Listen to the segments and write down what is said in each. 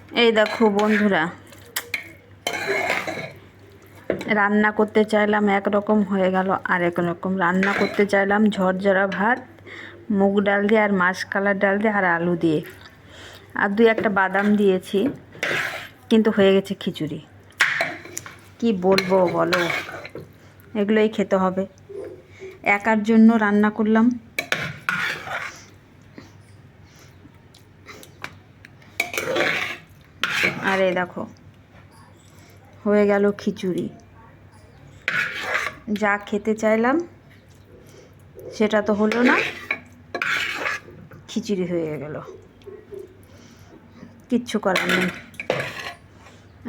এই দেখো বন্ধুরা, রান্না করতে চাইলাম একরকম, হয়ে গেল আরেক রকম। রান্না করতে চাইলাম ঝরঝরা ভাত মুগ ডাল দিয়ে আর মাসকলার ডাল দিয়ে আর আলু দিয়ে, আর দুই একটা বাদাম দিয়েছি, কিন্তু হয়ে গেছে খিচুড়ি। কি বলবো বলো, এগুলোই খেতে হবে। একার জন্য রান্না করলাম। আর এই দেখো হয়ে গেল খিচুড়ি। যা খেতে চাইলাম সেটা তো হলো না, খিচুড়ি হয়ে গেল। কিচ্ছু করার নেই,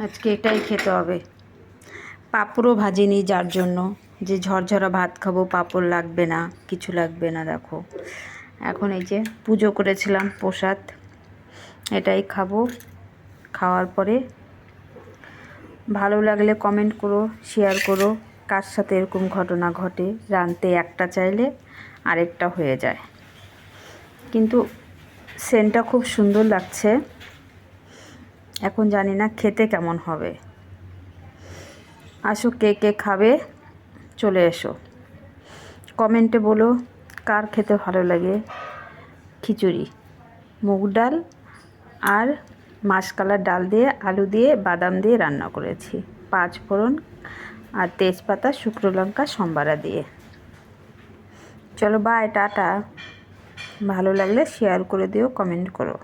আজকে এটাই খেতে হবে। পাঁপড়ও ভাজিনি, যার জন্য যে ঝরঝরা ভাত খাবো, পাঁপড় লাগবে না, কিছু লাগবে না। দেখো এখন এই যে পুজো করেছিলাম প্রসাদ, এটাই খাবো। খাওয়ার পরে ভালো লাগলে কমেন্ট করো, শেয়ার করো, কার সাথে এরকম ঘটনা ঘটে। রাঁধতে একটা চাইলে আরেকটা হয়ে যায়, কিন্তু সেন্টটা খুব সুন্দর লাগছে। এখন জানি না খেতে কেমন হবে। আসো, কে কে খাবে চলে এসো, কমেন্টে বলো কার খেতে ভালো লাগে। খিচুড়ি মুগ ডাল আর মাসকলার ডাল দিয়ে, আলু দিয়ে, বাদাম দিয়ে রান্না করেছি, 5 ফোড়ন আর তেজপাতা, শুকনো লঙ্কা সম্বারা দিয়ে। চলো বাই, টাটা। ভালো লাগলে শেয়ার করে দিও, কমেন্ট করো।